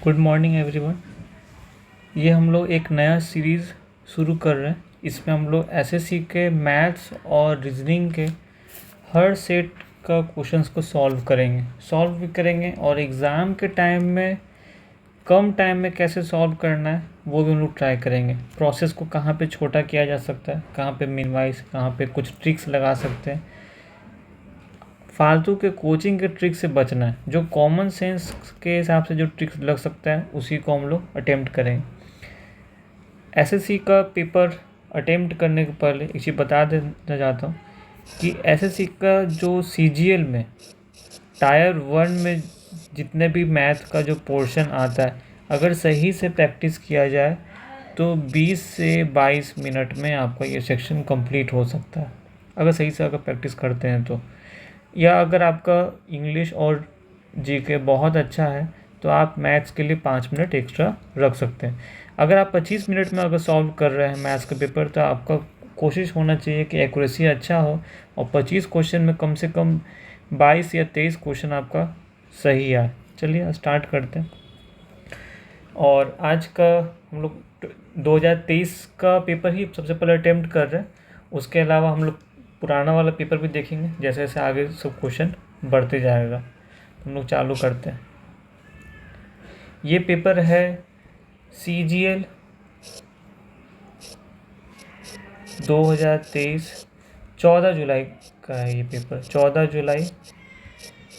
Good morning everyone. ये हम लोग एक नया सीरीज़ शुरू कर रहे हैं। इसमें हम लोग एसएससी के मैथ्स और रीजनिंग के हर सेट का क्वेश्चंस को सॉल्व भी करेंगे और एग्ज़ाम के टाइम में कम टाइम में कैसे सॉल्व करना है वो भी हम लोग ट्राई करेंगे। प्रोसेस को कहाँ पे छोटा किया जा सकता है, कहाँ पे मिनिमाइज, कहाँ पे कुछ ट्रिक्स लगा सकते हैं। फालतू के कोचिंग के ट्रिक से बचना है। जो कॉमन सेंस के हिसाब से जो ट्रिक्स लग सकता है उसी को हम लोग अटेम्प्ट करेंगे। एसएससी का पेपर अटेम्प्ट करने के पहले एक चीज़ बता देना चाहता हूँ कि एसएससी का जो सीजीएल में टायर 1 में जितने भी मैथ का जो पोर्शन आता है, अगर सही से प्रैक्टिस किया जाए तो 20 से 22 मिनट में आपका ये सेक्शन कंप्लीट हो सकता है, अगर सही से प्रैक्टिस करते हैं तो। या अगर आपका इंग्लिश और जीके बहुत अच्छा है तो आप मैथ्स के लिए 5 मिनट एक्स्ट्रा रख सकते हैं। अगर आप 25 मिनट में अगर सॉल्व कर रहे हैं मैथ्स का पेपर तो आपका कोशिश होना चाहिए कि एक्यूरेसी अच्छा हो और 25 क्वेश्चन में कम से कम 22 या 23 क्वेश्चन आपका सही आए। चलिए स्टार्ट करते हैं। और आज का हम लोग 2023 का पेपर ही सबसे पहले अटेम्प्ट कर रहे हैं। उसके अलावा हम लोग पुराना वाला पेपर भी देखेंगे। जैसे जैसे आगे सब क्वेश्चन बढ़ते जाएगा हम लोग चालू करते हैं। ये पेपर है CGL 2023 14 जुलाई का है। ये पेपर 14 जुलाई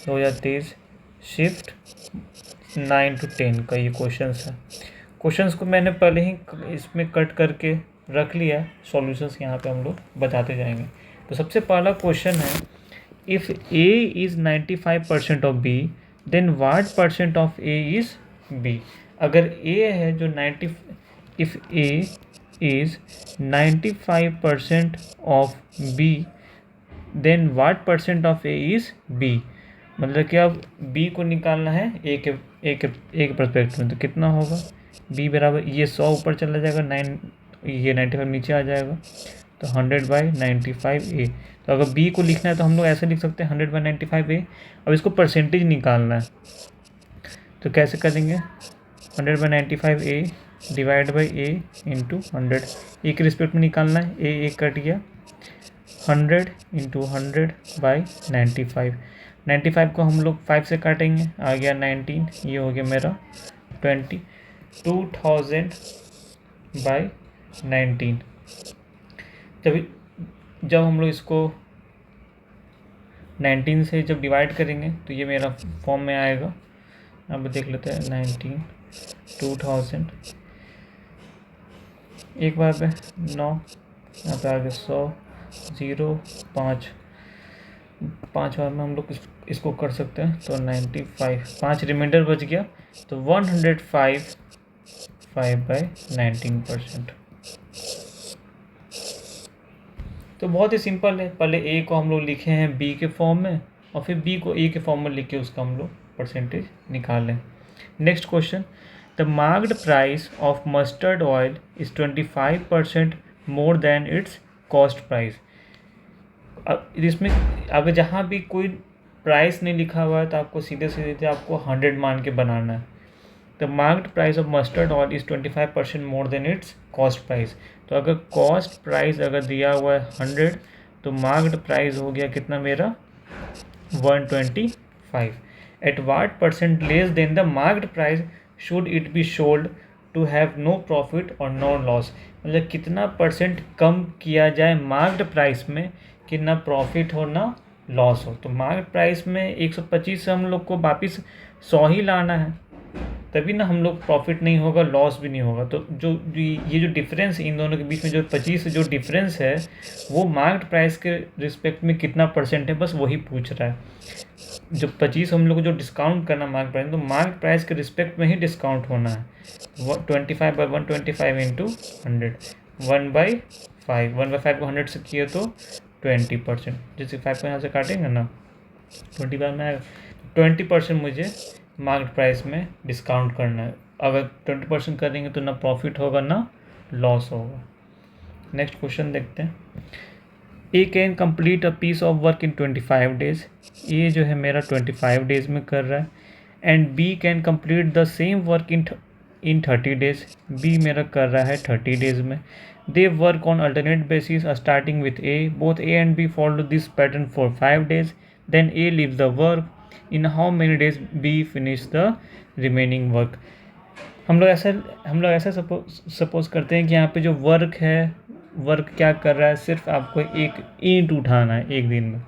2023 शिफ्ट 9 to 10 का ये क्वेश्चंस है। क्वेश्चंस को मैंने पहले ही इसमें कट करके रख लिया। सॉल्यूशंस यहाँ पे हम लोग बताते जाएंगे। तो सबसे पहला क्वेश्चन है, if A is 95% of B then what percent of A is B। अगर A है जो 90, if A is 95% of B then what percent of A is B। मतलब कि अब B को निकालना है A के परस्पेक्टिव में, तो कितना होगा B बराबर ये 100 ऊपर चला जाएगा, 9 ये 95 नीचे आ जाएगा, तो 100/95A। तो अगर B को लिखना है तो हम लोग ऐसे लिख सकते हैं 100/95A। अब इसको परसेंटेज निकालना है तो कैसे करेंगे, 100/95A divide by A into 100। ए के रिस्पेक्ट में निकालना है, ए कट गया, 100 इंटू 100/95। 95 को हम लोग 5 से काटेंगे, आ गया 19, ये हो गया मेरा 2000/19। जब हम लोग इसको 19 से जब डिवाइड करेंगे तो ये मेरा फॉर्म में आएगा। अब देख लेते हैं 19 2000 एक बार पे 9, यहाँ पे आ गया 100 0 5 बार में हम लोग इसको कर सकते हैं, तो 95 5 रिमाइंडर बच गया, तो 105/19%। तो बहुत ही सिंपल है। पहले A को हम लोग लिखे हैं B के फॉर्म में और फिर B को A के फॉर्म में लिख के उसका हम लोग परसेंटेज निकालें। Next question, the marked price of mustard oil is 25% more than it's cost price. अब इसमें अगर जहाँ भी कोई प्राइस नहीं लिखा हुआ है तो आपको सीधे आपको 100 मान के बनाना है। The marked price of mustard oil is 25% more than it's cost price. तो अगर कॉस्ट प्राइस अगर दिया हुआ है 100 तो मार्क्ड प्राइस हो गया कितना मेरा 125। At what percent less than the marked price should it be sold to have no profit और नो लॉस। मतलब कितना परसेंट कम किया जाए मार्क्ड प्राइस में कि ना प्रॉफिट हो ना लॉस हो। तो मार्केट प्राइस में 125 से हम लोग को वापस 100 ही लाना है, तभी ना हम लोग प्रॉफिट नहीं होगा, लॉस भी नहीं होगा। तो ये जो डिफरेंस इन दोनों के बीच में जो 25 से जो डिफरेंस है वो मार्केट प्राइस के रिस्पेक्ट में कितना परसेंट है, बस वही पूछ रहा है। जो 25 हम लोग को जो डिस्काउंट करना मार्केट प्राइस, तो मार्केट प्राइस के रिस्पेक्ट में ही डिस्काउंट होना है। 25/125 इंटू 100, 1/5 को 100 से किए तो 20%। जैसे 5 को यहाँ से काटेंगे ना 25 में आएगा, 20% मुझे मार्केट प्राइस में डिस्काउंट करना है। अगर 20% करेंगे तो ना प्रॉफिट होगा ना लॉस होगा। नेक्स्ट क्वेश्चन देखते हैं, A can complete a piece of work in 25 days. ये जो है मेरा 25 डेज में कर रहा है। And B can complete the same work in 30 days. B मेरा कर रहा है 30 डेज में। They work on alternate basis starting with A, both A and B follow this pattern for 5 days, then A leaves the work, in how many days B finish the remaining work. हम लोग ऐसा suppose करते हैं कि यहाँ पे जो work है, वर्क क्या कर रहा है, सिर्फ आपको एक ईंट उठाना है एक दिन में।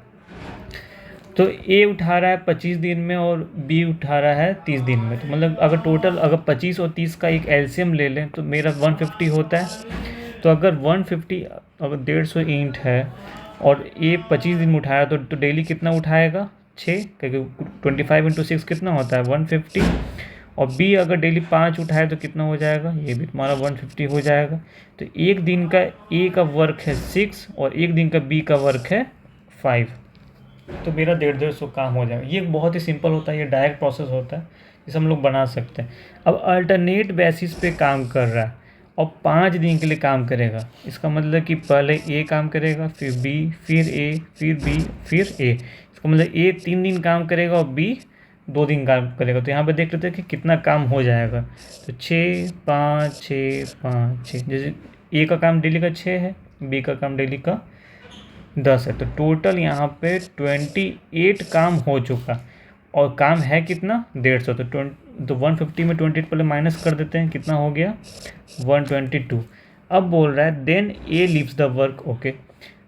तो ए उठा रहा है 25 दिन में और बी उठा रहा है 30 दिन में। तो मतलब अगर टोटल अगर 25 और 30 का एक एलसीएम ले लें तो मेरा 150 होता है। तो अगर 150 अगर 150 ईंट है और ए 25 दिन में उठाया तो डेली कितना उठाएगा 6, क्योंकि 25 × 6 कितना होता है 150। और बी अगर डेली 5 उठाए तो कितना हो जाएगा, ये भी तुम्हारा 150 हो जाएगा। तो एक दिन का ए का वर्क है 6 और एक दिन का बी का वर्क है 5, तो मेरा 150 काम हो जाएगा। ये बहुत ही सिंपल होता है, ये डायरेक्ट प्रोसेस होता है, जिसे हम लोग बना सकते हैं। अब अल्टरनेट बेसिस पे काम कर रहा है और 5 दिन के लिए काम करेगा। इसका मतलब कि पहले ए काम करेगा, फिर बी, फिर ए, फिर बी, फिर ए। इसका मतलब ए 3 दिन काम करेगा और बी 2 दिन काम करेगा। तो यहाँ पे देख लेते हैं कि कितना काम हो जाएगा। तो 6 5 6 5 6, जैसे ए का काम डेली का 6 है, बी का काम डेली का 10 है। तो टोटल यहाँ पे 28 काम हो चुका और काम है कितना 150। तो 150 में 28 पहले माइनस कर देते हैं, कितना हो गया 122। अब बोल रहा है then A leaves the work, okay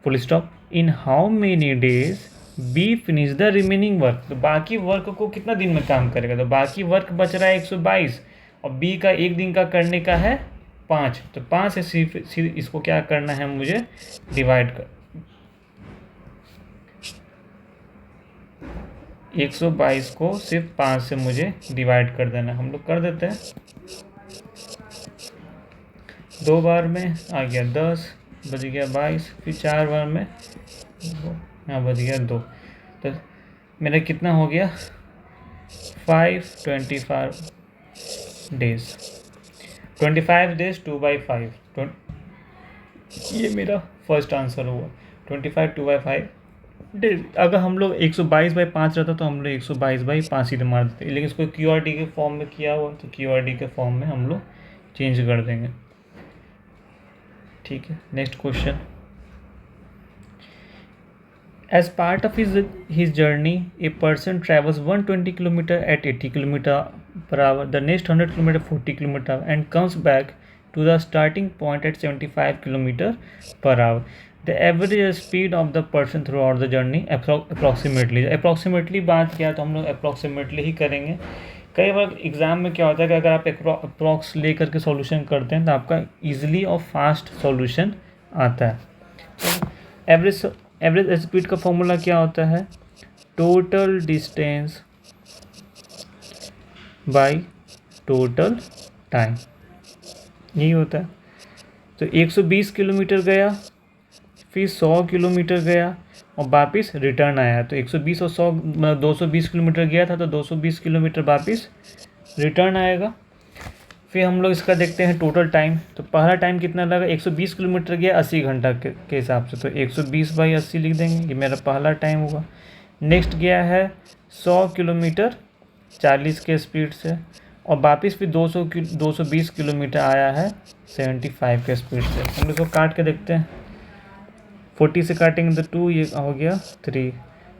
full stop, in how many days B finish the remaining work. तो बाकी वर्क को कितना दिन में काम करेगा, तो बाकी वर्क बच रहा है 122 और बी का एक दिन का करने का है 5। तो 5 से सिर्फ इसको क्या करना है मुझे डिवाइड कर, 122 को सिर्फ 5 से मुझे डिवाइड कर देना। हम लोग कर देते हैं, 2 बार में आ गया 10, बच गया 22, फिर 4 बार में यहाँ बच गया 2। तो मेरा कितना हो गया 525 डेज, 25 डेज 2/5। ये मेरा फर्स्ट आंसर हुआ 25 2/5 डेज। अगर हम लोग 122/5 रहता तो हम लोग 122/5 ही मार देते, लेकिन इसको क्यूआरडी के फॉर्म में किया हुआ तो क्यूआरडी के फॉर्म में हम लोग चेंज कर देंगे। ठीक है, next question. As part of his journey, a person travels 120 km at 80 km per hour, the next 100 km 40 km and comes back to the starting point at 75 km per hour. The average speed of the person throughout the journey approximately बात किया तो हम लोग approximately ही करेंगे। कई बार exam में क्या होता है कि अगर आप अप्रॉक्स ले करके सॉल्यूशन करते हैं तो आपका ईजिली और फास्ट सॉल्यूशन आता है। एवरेज स्पीड का फॉर्मूला क्या होता है, total distance by total time, यही होता है। तो 120 किलोमीटर गया, फिर 100 किलोमीटर गया और वापस रिटर्न आया। तो 120 और 100 220 किलोमीटर गया था, तो 220 किलोमीटर वापस रिटर्न आएगा। फिर हम लोग इसका देखते हैं टोटल टाइम। तो पहला टाइम कितना लगा, 120 किलोमीटर गया 80 घंटा के हिसाब से, तो 120/80 लिख देंगे, ये मेरा पहला टाइम हुआ। नेक्स्ट गया है 100 किलोमीटर 40 के स्पीड से और वापस फिर 220 किलोमीटर आया है 75 के स्पीड से। हम लोग इसको काट के देखते हैं, 40 से काटेंगे तो 2, ये हो गया 3,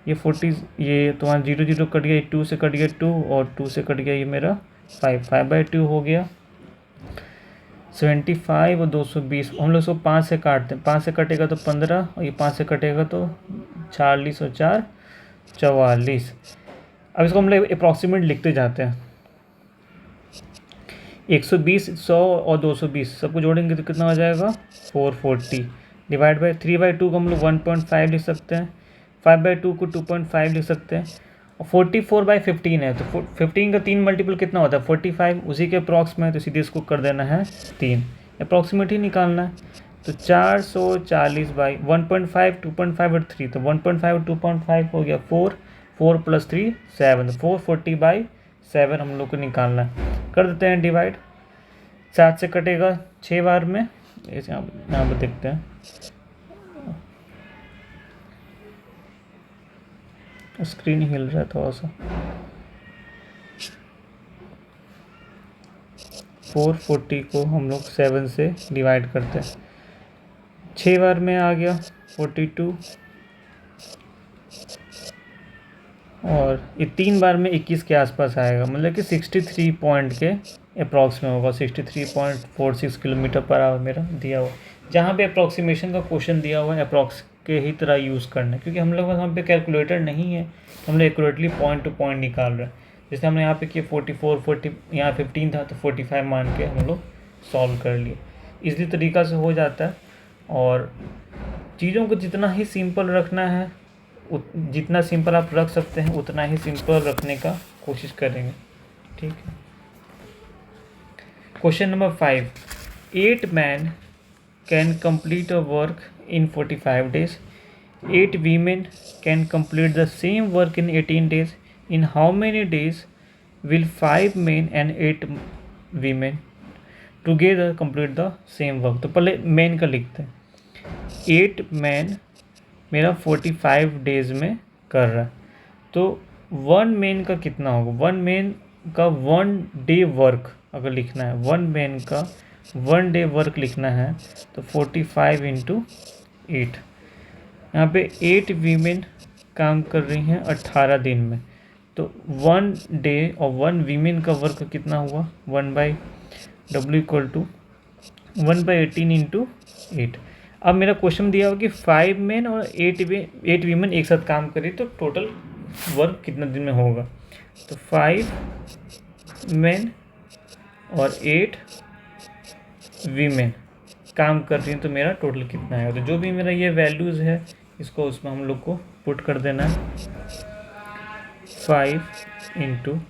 ये 40, ये तुम्हारा 0 0 कट गया, 2 से कट गया 2 और 2 से कट गया ये मेरा 5/2 हो गया। 75 और 220 हम लोग इसको 5 से काटते हैं, 5 से कटेगा तो 15 और ये 5 से कटेगा तो 40 और 4 44। अब इसको हम लोग अप्रॉक्सीमेट लिखते जाते हैं। 120 100 और 220 सबको जोड़ेंगे तो कितना हो जाएगा 440, डिवाइड बाय 3/2 को हम लोग 1.5 लिख सकते हैं, 5/2 को 2.5 लिख सकते हैं और 44/15 है। तो 15 का 3 मल्टीपल कितना होता है 45, उसी के अप्रॉक्स में है, तो सीधे इसको कर देना है 3, अप्रॉक्सीमेट ही निकालना है। तो 440/1.5 2.5 और 3, तो 1.5 और 2.5 हो गया 4 + 3 7, 440/7 हम लोग को निकालना है। कर देते हैं डिवाइड, 7 से कटेगा 6 बार में, इसे यहाँ पर देखते हैं, स्क्रीन हिल रहा है थोड़ा सा। 440 को हम लोग 7 से डिवाइड करते हैं, 6 बार में आ गया 42, और ये 3 बार में 21 के आसपास आएगा, मतलब कि 63 पॉइंट के अप्रॉक्स में होगा। 63.46 किलोमीटर पर आवर मेरा दिया हुआ। जहाँ पे अप्रॉक्सीमेशन का क्वेश्चन दिया हुआ है अप्रॉक्स के ही तरह यूज़ करना है, क्योंकि हम लोग वहाँ पे कैलकुलेटर नहीं है, तो हम लोग एक्यूरेटली पॉइंट टू पॉइंट निकाल रहे हैं। जैसे हमने यहाँ पे किया 44, 40, यहाँ 15 था तो 45 मान के हम लोग सॉल्व कर लिए। इसी तरीक़ा से हो जाता है, और चीज़ों को जितना ही सिंपल रखना है, जितना सिंपल आप रख सकते हैं उतना ही सिंपल रखने का कोशिश करेंगे, ठीक है। Question number 5, 8 men can complete a work in 45 days. 8 women can complete the same work in 18 days. In how many days will 5 men and 8 women together complete the same work? तो पहले men का लिखते हैं। 8 men मेरा 45 days में कर रहा है, तो 1 मैन का कितना होगा? 1 मैन का 1 डे वर्क अगर लिखना है, 1 मैन का 1 डे वर्क लिखना है तो 45 इंटू 8। यहाँ पे 8 वीमेन काम कर रही हैं 18 दिन में, तो 1 डे और 1 वीमेन का वर्क कितना हुआ? 1/W = 1/18 into 8। अब मेरा क्वेश्चन दिया हुआ कि 5 मैन और 8 वीमेन एक साथ काम करें तो टोटल वर्क कितना दिन में होगा? तो 5 मैन और 8 वीमेन काम कर रही हैं तो मेरा टोटल कितना है? तो जो भी मेरा ये वैल्यूज़ है इसको उसमें हम लोग को पुट कर देना है। 5 इंटू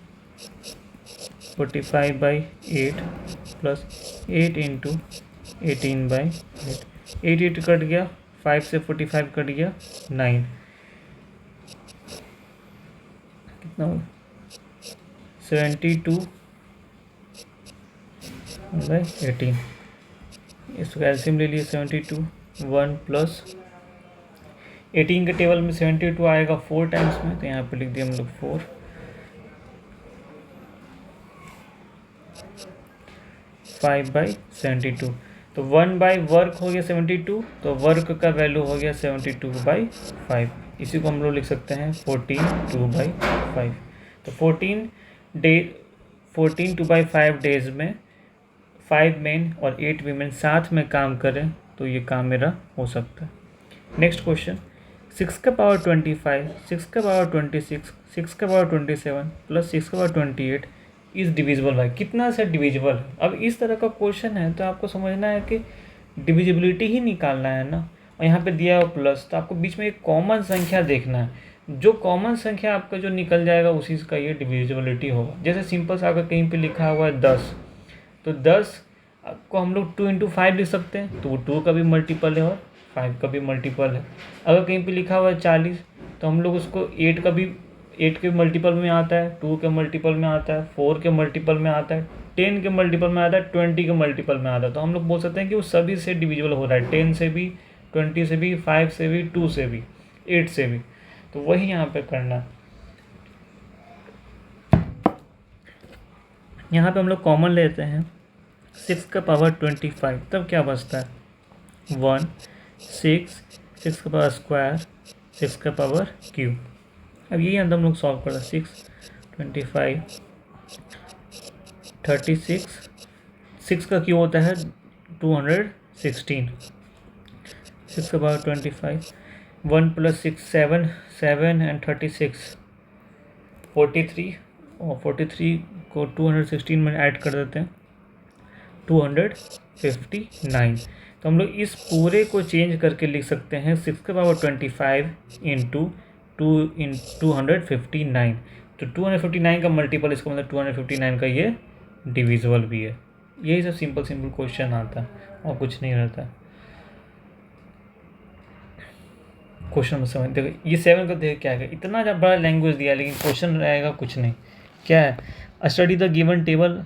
45/8 प्लस 8 इंटू 18/8। 8 कट गया, 5 से 45 कट गया, 9, कितना हुआ? 72/18। इसको एलसीएम ले लिए 72, 1 प्लस 18 के टेबल में 72 आएगा 4 टाइम्स में, तो यहाँ पे लिख दिया हम लोग 4। 5/72, तो 1 बाई वर्क हो गया 72, तो वर्क का वैल्यू हो गया 72/5। इसी को हम लोग लिख सकते हैं 14/2/5। तो 14/2/5 डेज में 5 मेन और 8 वीमेन साथ में काम करें तो ये काम मेरा हो सकता है। Next question, 6^25, 6^26, 6^27 plus 6^28 is divisible by, कितना से डिविजिबल है? अब इस तरह का क्वेश्चन है तो आपको समझना है कि डिविजिबिलिटी ही निकालना है ना, और यहाँ पे दिया हुआ प्लस, तो आपको बीच में एक कॉमन संख्या देखना है। जो कॉमन संख्या आपका जो निकल जाएगा उसी का ये डिविजिबिलिटी होगा। जैसे सिंपल सा अगर कहीं पे लिखा हुआ है 10, तो 10 को हम लोग 2 × 5 लिख सकते हैं, तो वो 2 का भी मल्टीपल है और 5 का भी मल्टीपल है। अगर कहीं पे लिखा हुआ है 40, तो हम लोग उसको 8 के मल्टीपल में आता है, 2 के मल्टीपल में आता है, 4 के मल्टीपल में आता है, 10 के मल्टीपल में आता है, 20 के मल्टीपल में आता है। तो हम लोग बोल सकते हैं कि वो सभी से डिविजिबल हो रहा है, 10 से भी, 20 से भी, 5 से भी, 2 से भी, 8 से भी। तो वही यहाँ पे करना है। यहाँ पे हम लोग कॉमन लेते हैं 6^25, तब क्या बचता है? 1, 6, 6 का पावर स्क्वायर, 6 का पावर क्यूब। अब यही अंदर हम लोग सॉल्व कर रहे हैं। 6, 25, 36, 6 का क्यूब होता है 216, 6 का पावर 25, 1 + 6 7, 7 and 36 43, और 43 को 216 में ऐड कर देते हैं 259। तो हम लोग इस पूरे को चेंज करके लिख सकते हैं 6^25 इंटू 259। तो 259 का मल्टीपल, इसका मतलब 259 का ये डिविजिबल भी है। यही सब सिंपल क्वेश्चन आता है और कुछ नहीं रहता है। क्वेश्चन में समझ देखो, ये 7 का देखो क्या है, इतना बड़ा लैंग्वेज दिया लेकिन क्वेश्चन रहेगा कुछ नहीं। क्या है? Study the given table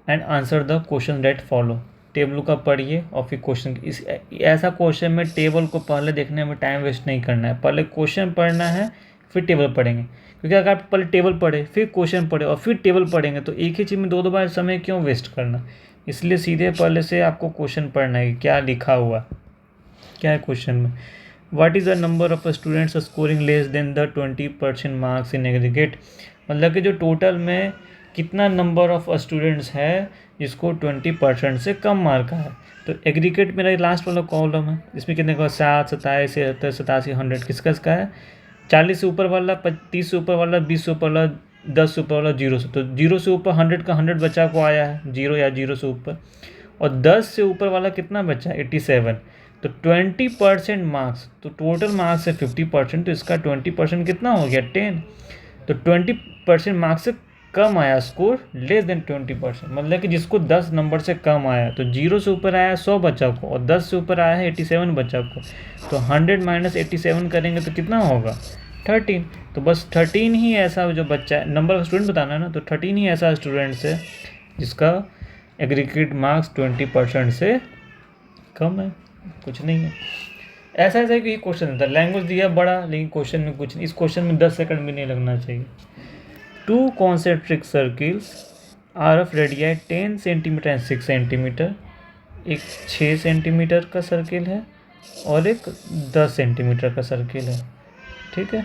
and answer the question that follow. Table का पढ़िए और फिर क्वेश्चन, इस ऐसा क्वेश्चन में टेबल को पहले देखने में टाइम वेस्ट नहीं करना है, पहले क्वेश्चन पढ़ना है फिर टेबल पढ़ेंगे, क्योंकि अगर आप पहले टेबल पढ़े फिर क्वेश्चन पढ़े और फिर टेबल पढ़ेंगे तो एक ही चीज़ में दो बार समय क्यों वेस्ट करना। इसलिए सीधे पहले से आपको क्वेश्चन पढ़ना है क्या लिखा हुआ, क्या है क्वेश्चन में। What is the number of students scoring less than the 20% marks in aggregate, मतलब कि जो टोटल में कितना नंबर ऑफ स्टूडेंट्स है जिसको 20% से कम मार्क है। तो एग्रीगेट मेरा लास्ट वाला कॉलम है, इसमें कितने का 7, 27, 77, 87, 100 किसका है। 40 से ऊपर वाला, 30 से ऊपर वाला, 20 से ऊपर वाला, 10 से ऊपर वाला, 0 से, तो 0 से ऊपर 100 का 100 बच्चा को आया है 0 या 0 से ऊपर, और 10 से ऊपर वाला कितना बचा 87। तो 20% मार्क्स, तो टोटल मार्क्स है 50%, तो इसका 20% कितना हो गया 10। तो 20% मार्क्स से कम आया स्कोर लेस देन 20%, मतलब कि जिसको 10 नंबर से कम आया, तो 0 से ऊपर आया 100 बच्चा को और 10 से ऊपर आया है 87 बच्चा को, तो 100 माइनस 87 करेंगे तो कितना होगा 13। तो बस 13 ही ऐसा जो बच्चा है, नंबर ऑफ स्टूडेंट बताना है ना, तो 13 ही ऐसा स्टूडेंट्स है जिसका एग्रीगेट मार्क्स 20% से कम है, कुछ नहीं है। ऐसा ऐसा कि क्वेश्चन था, लैंग्वेज दिया बड़ा लेकिन क्वेश्चन में कुछ नहीं, इस क्वेश्चन में 10 सेकंड भी नहीं लगना चाहिए। 2 concentric circles are of radii 10 centimetre and 6 centimetre, एक 6 सेंटीमीटर का सर्किल है और एक 10 सेंटीमीटर का सर्किल है, ठीक है।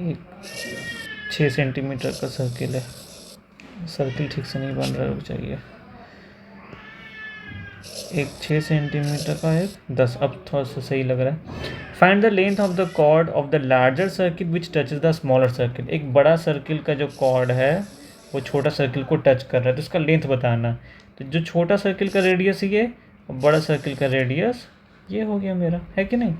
एक 6 सेंटीमीटर का सर्किल है, सर्किल ठीक से नहीं बन रहा है, चाहिए एक 6 सेंटीमीटर का, एक 10, अब थोड़ा सा सही लग रहा है। Find the length of the chord of the larger circle which touches the smaller circle, एक बड़ा सर्किल का जो कॉर्ड है वो छोटा सर्किल को टच कर रहा है, तो इसका लेंथ बताना। तो जो छोटा सर्किल का रेडियस ये और बड़ा सर्किल का रेडियस ये हो गया मेरा, है कि नहीं।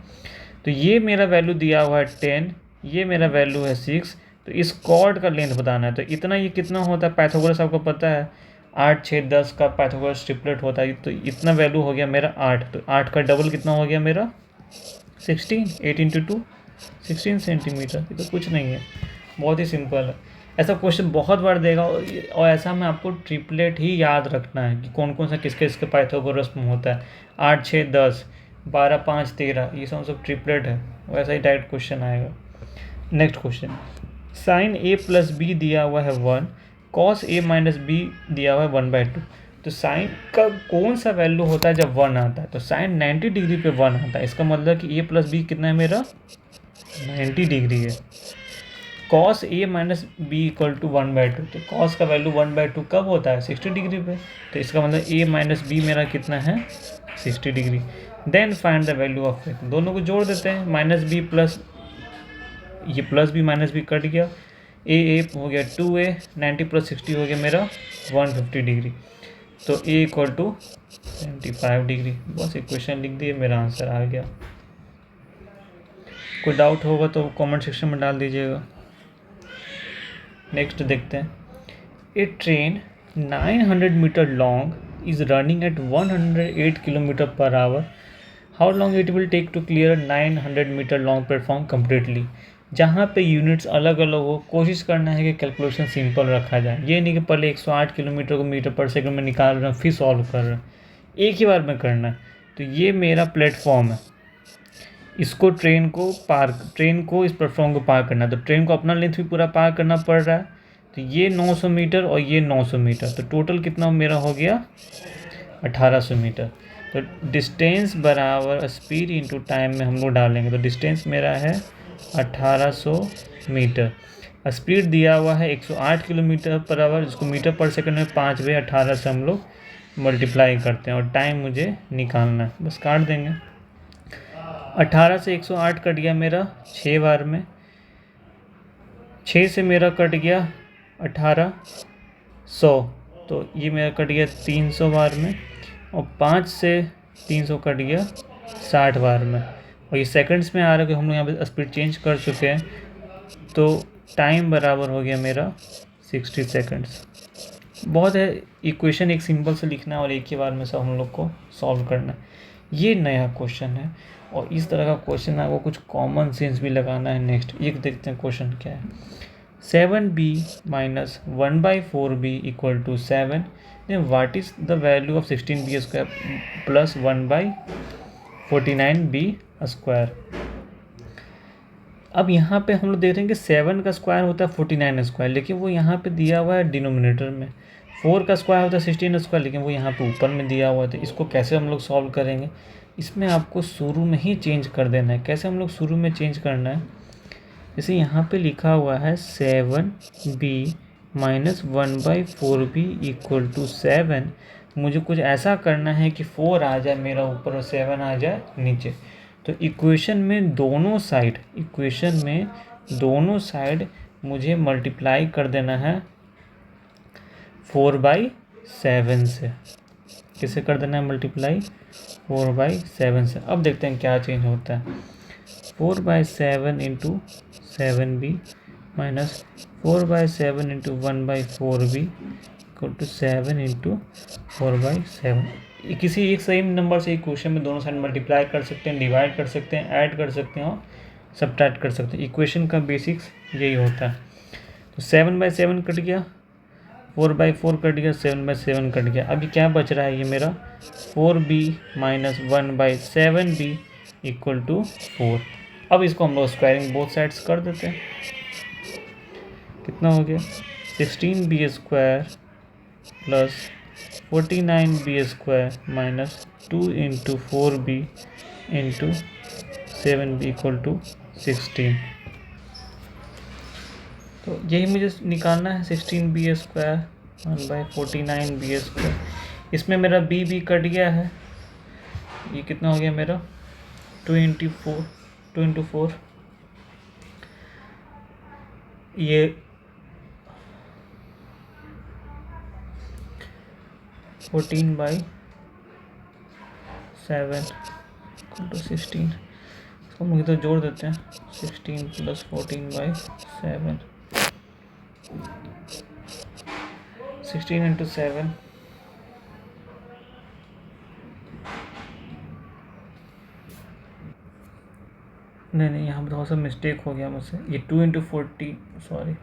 तो ये मेरा वैल्यू दिया हुआ है 10, ये मेरा वैल्यू है 6, तो इस कॉर्ड का लेंथ बताना है। तो इतना ये कितना होता है, पाइथागोरस आपको पता है 8, 6, 10 का पाइथागोरस ट्रिपलेट होता है, तो इतना वैल्यू हो गया मेरा 8, तो 8 का डबल कितना हो गया मेरा 16, 8 इंटू 2 16 सेंटीमीटर। ये तो कुछ नहीं है, बहुत ही सिंपल है। ऐसा क्वेश्चन बहुत बार देगा और ऐसा में आपको ट्रिपलेट ही याद रखना है कि कौन कौन सा किसके किसके पाइथागोरस में होता है। 8, 6, 10, 12, 5, 13 ये सब ट्रिपलेट है, वैसा ही डायरेक्ट क्वेश्चन आएगा। Next question, sine a plus B दिया हुआ है 1, कॉस a माइनस बी दिया हुआ है 1/2। तो साइन का कौन सा वैल्यू होता है जब 1 आता है, तो साइन 90 डिग्री पे 1 आता है, इसका मतलब कि a प्लस बी कितना है मेरा 90 डिग्री है। Cos a minus B equal to 1/2, तो कॉस का वैल्यू 1/2 कब होता है 60 डिग्री पे, तो इसका मतलब a माइनस बी मेरा कितना है 60 degree. Then find the value of a, दोनों को जोड़ देते हैं, माइनस बी प्लस, ये plus B minus B cut गया, ए हो गया 2a, 90 प्लस 60 हो गया मेरा 150 डिग्री, तो a इक्वल टू 95 डिग्री। बस इक्वेशन लिख दिए, मेरा आंसर आ गया। कोई डाउट होगा तो कमेंट सेक्शन में डाल दीजिएगा। नेक्स्ट देखते हैं, a train 900 metre long is running at 108 kilometre per hour, how long it will take to clear 900 metre long platform completely. जहाँ पे यूनिट्स अलग अलग हो, कोशिश करना है कि कैलकुलेशन सिंपल रखा जाए, ये नहीं कि पहले 108 किलोमीटर को मीटर पर सेकंड में निकाल रहे हैं फिर सॉल्व कर रहे हैं, एक ही बार में करना है। तो ये मेरा प्लेटफॉर्म है, इसको ट्रेन को इस प्लेटफॉर्म को पार करना है, तो ट्रेन को अपना लेंथ भी पूरा पार करना पड़ रहा है। तो ये 900 मीटर और ये 900 मीटर, तो टोटल कितना मेरा हो गया 1800 मीटर। तो डिस्टेंस बराबर स्पीड इंटू टाइम में हम लोग डालेंगे, तो डिस्टेंस मेरा है 1800 मीटर, स्पीड दिया हुआ है 108 किलोमीटर पर आवर, जिसको मीटर पर सेकंड में 5/18 से हम लोग मल्टीप्लाई करते हैं, और टाइम मुझे निकालना है, बस काट देंगे। 18 से 108 कट गया मेरा 6 बार में, 6 से मेरा कट गया 1800, तो ये मेरा कट गया 300 बार में, और 5 से 300 कट गया 60 बार में, और ये सेकंड्स में आ रहा है कि हम लोग यहाँ पे स्पीड चेंज कर चुके हैं, तो टाइम बराबर हो गया मेरा 60 सेकंड्स। बहुत है, इक्वेशन एक सिंपल से लिखना है और एक ही बार में सब हम लोग को सॉल्व करना है। ये नया क्वेश्चन है और इस तरह का क्वेश्चन आपको कुछ कॉमन सेंस भी लगाना है। नेक्स्ट ये देखते हैं क्वेश्चन क्या है, 7b minus 1/4b equal to 7, then what is the value of 16b² plus 1/4? 49b²। अब यहाँ पे हम लोग देख रहे हैं कि 7 का स्क्वायर होता है 49 स्क्वायर, लेकिन वो यहाँ पे दिया हुआ है डिनोमिनेटर में। 4 का स्क्वायर होता है 16 स्क्वायर, लेकिन वो यहाँ पे ऊपर में दिया हुआ है। तो इसको कैसे हम लोग सॉल्व करेंगे? इसमें आपको शुरू में ही चेंज कर देना है। कैसे हम लोग शुरू में चेंज करना है? जैसे यहाँ पे लिखा हुआ है 7b minus 1/4b equal to 7। मुझे कुछ ऐसा करना है कि 4 आ जाए मेरा ऊपर और 7 आ जाए नीचे। तो इक्वेशन में दोनों साइड मुझे मल्टीप्लाई कर देना है 4/7 से। किसे कर देना है मल्टीप्लाई? 4/7 से। अब देखते हैं क्या चेंज होता है। 4/7 into 7b minus 4/7 into 1/4b equal to 7 into 4/7। किसी एक सही नंबर से इक्वेशन में दोनों साइड मल्टीप्लाई कर सकते हैं, डिवाइड कर सकते हैं, ऐड कर सकते हैं और सब्ट्रैक्ट कर सकते हैं। इक्वेशन का बेसिक्स यही होता है। तो 7/7 कट गया, 4/4 कट गया, 7/7 कट गया। अभी क्या बच रहा है? ये मेरा 4b minus 1/7b equal to 4। अब इसको हम लोग स्क्वायरिंग बोथ साइड्स कर देते हैं। कितना हो गया? 16b² plus 49b² minus 2 into 4b into 7b equal to 16। तो यही मुझे निकालना है 16b² 1/49b²। इसमें मेरा b भी कट गया है। ये कितना हो गया मेरा? 2 इंटू 4 ये 14/7 इक्वल टू 16। इसको हम इधर जोड़ देते हैं। 16 प्लस 14/7 16 इंटू 7 नहीं यहाँ पर थोड़ा सा मिस्टेक हो गया मुझसे। ये 2 इंटू 40, सॉरी,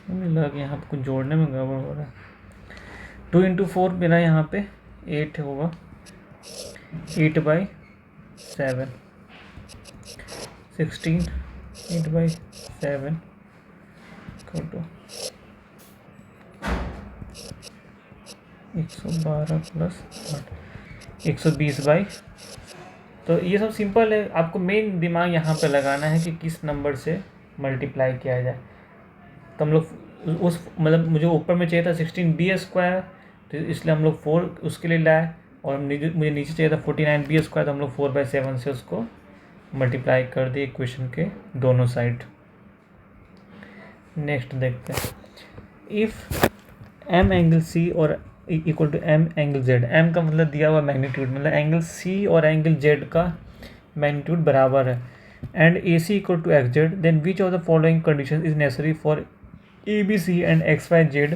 मुझे लगा यहाँ पर कुछ जोड़ने में गड़बड़ हो रहा है। 2 इंटू 4 मेरा यहाँ पे 8 होगा, 8/7 16 8/7 इक्वल टू 112 प्लस 8 120। तो ये सब सिंपल है। आपको मेन दिमाग यहाँ पे लगाना है कि किस नंबर से मल्टीप्लाई किया जाए। तो हम लोग उस मतलब मुझे ऊपर में चाहिए था 16b², तो इसलिए हम लोग 4 उसके लिए लाए, और मुझे नीचे चाहिए था 49b², तो हम लोग 4/7 से उसको मल्टीप्लाई कर दिए इक्वेशन के दोनों साइड। नेक्स्ट देखते हैं। इफ़ m एंगल c और equal to m angle z। m का मतलब दिया हुआ मैग्नीट्यूड, मतलब एंगल c और एंगल z का मैग्नीट्यूड बराबर है, and AC equal to xz, then which of the following condition is necessary for ABC and XYZ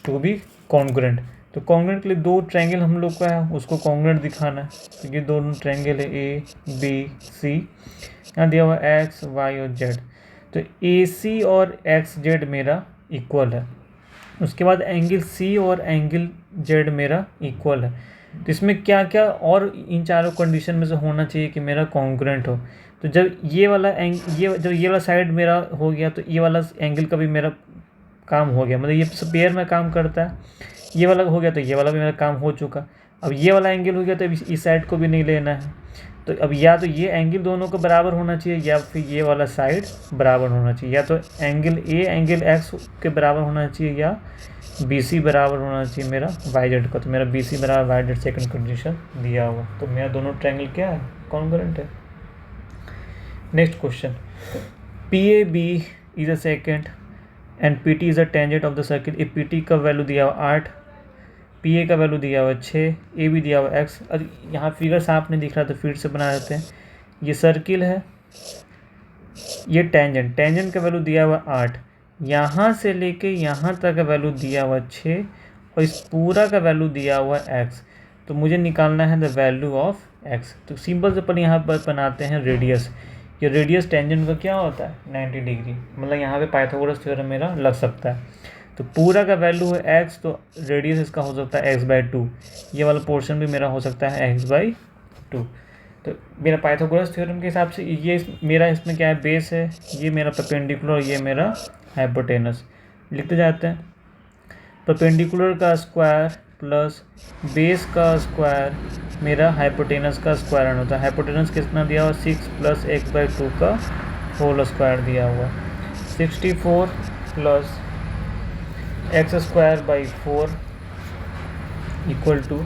to be congruent. तो कॉन्ग्रुएंट के लिए दो ट्रायंगल हम लोग का है, उसको कॉन्ग्रुएंट दिखाना है। तो ये दोनों ट्रायंगल है ABC, यहाँ दिया हुआ x, y और z। तो AC और XZ मेरा इक्वल है। उसके बाद एंगल C और एंगल Z मेरा इक्वल है। तो इसमें क्या क्या और इन चारों कंडीशन में से होना चाहिए कि मेरा कॉन्ग्रुएंट हो। तो जब ये वाला साइड मेरा हो गया, तो ये वाला एंगल का भी मेरा काम हो गया, मतलब ये पेयर में काम करता है। ये वाला हो गया तो ये वाला भी मेरा काम हो चुका। अब ये वाला एंगल हो गया तो इस साइड को भी नहीं लेना है। तो अब या तो ये एंगल दोनों को बराबर होना चाहिए, या फिर ये वाला साइड बराबर होना चाहिए। या तो एंगल A एंगल X के बराबर होना चाहिए, या BC बराबर होना चाहिए मेरा YZ का। तो मेरा BC बराबर YZ सेकंड कंडीशन दिया हुआ, तो मेरा दोनों ट्रायंगल क्या है? कॉन्ग्रुएंट है। Next question. PAB is a second and PT is a tangent of the circle. A PT का वैल्यू दिया हुआ 8, PA का वैल्यू दिया हुआ 6, AB दिया हुआ x। अब यहाँ फिगर साफ नहीं दिख रहा तो फिर से बना देते हैं। ये सर्किल है, ये टेंजेंट का वैल्यू दिया हुआ 8, यहाँ से लेके यहाँ तक का वैल्यू दिया हुआ 6, और इस पूरा का वैल्यू दिया हुआ x। तो मुझे निकालना है द वैल्यू ऑफ x। तो सिंपल से पहले यहाँ पर बनाते हैं रेडियस। ये रेडियस टेंजेंट का क्या होता है? 90 डिग्री। मतलब यहाँ पे पाइथागोरस थ्योरम मेरा लग सकता है। तो पूरा का वैल्यू है x, तो रेडियस इसका हो सकता है x/2। ये वाला पोर्शन भी मेरा हो सकता है x/2। 2। तो मेरा पाइथागोरस थ्योरम के हिसाब से ये मेरा इसमें क्या है, बेस है, ये मेरा परपेंडिकुलर और ये मेरा हाइपोटेनस। लिखते जाते हैं, परपेंडिकुलर का स्क्वायर प्लस बेस का स्क्वायर मेरा हाइपोटेनस का स्क्वायर आना होता है। हाइपोटेनस कितना दिया हुआ, 6 + x/2 का होल स्क्वायर दिया हुआ। 64 + x² / 4 इक्वल टू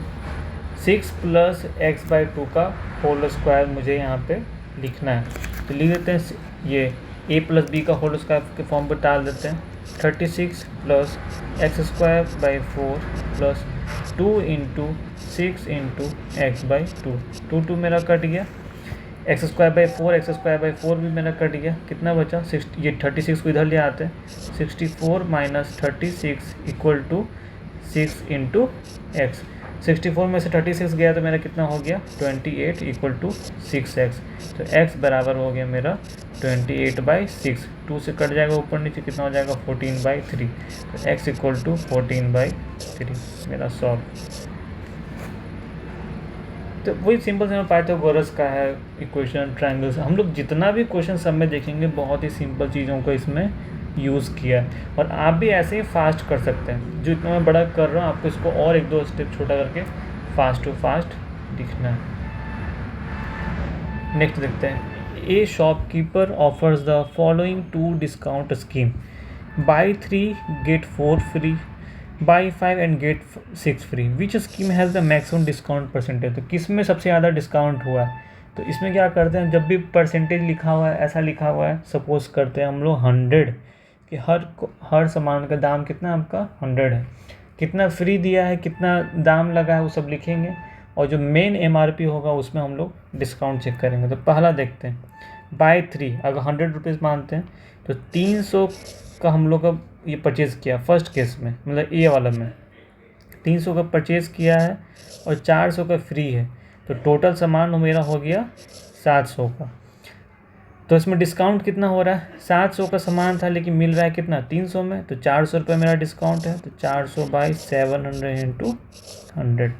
6 + x/2 का होल स्क्वायर मुझे यहाँ पे लिखना है। तो लिख देते हैं, ये a + b का होल स्क्वायर के फॉर्म पर डाल देते हैं। 36 + x² / 4 + 2 × 6 × x/2। 2 मेरा कट गया, x² / 4 x² / 4 भी मेरा कट गया। कितना बचा, 6, ये 36 को इधर ले आते हैं। 64 - 36 इक्वल टू 6 × x। 64 में से 36 गया तो मेरा कितना हो गया, 28 इक्वल टू 6x। तो x बराबर हो गया मेरा 28/6। 2 से कट जाएगा ऊपर नीचे, कितना हो जाएगा, 14/3। तो x इक्वल टू 14/3 मेरा सॉल्व। तो वही सिंपल से पाइथागोरस का है इक्वेशन, ट्रायंगल्स। हम लोग जितना भी क्वेश्चन सब में देखेंगे बहुत ही सिंपल चीज़ों को इसमें यूज़ किया है, और आप भी ऐसे ही फास्ट कर सकते हैं। जो इतना मैं बड़ा कर रहा हूँ, आपको इसको और 1-2 स्टेप छोटा करके फास्ट टू फास्ट लिखना है। नेक्स्ट देखते हैं, a shopkeeper offers the following 2 discount scheme, buy 3 get 4 free, buy 5 and get 6 free, which scheme has the maximum discount percentage. तो किस में सबसे ज़्यादा डिस्काउंट हुआ है, तो इसमें क्या करते हैं, जब भी परसेंटेज लिखा हुआ है, ऐसा लिखा हुआ है, सपोज करते हैं हम लोग 100 कि हर सामान का दाम कितना, आपका 100 है, कितना फ्री दिया है, कितना दाम लगा है, वो सब लिखेंगे, और जो मेन MRP होगा उसमें हम लोग डिस्काउंट चेक करेंगे। तो पहला देखते हैं, बाई 3, अगर 100 रुपीज़ मानते हैं तो 300 का हम लोग का ये परचेज़ किया फर्स्ट केस में, मतलब ए वाला में 300 का परचेज़ किया है और 400 का फ्री है, तो टोटल सामान मेरा हो गया 700 का। तो इसमें डिस्काउंट कितना हो रहा है, 700 का सामान था लेकिन मिल रहा है कितना, 300 में, तो 400 रुपये मेरा डिस्काउंट है। तो 400/700 × 100,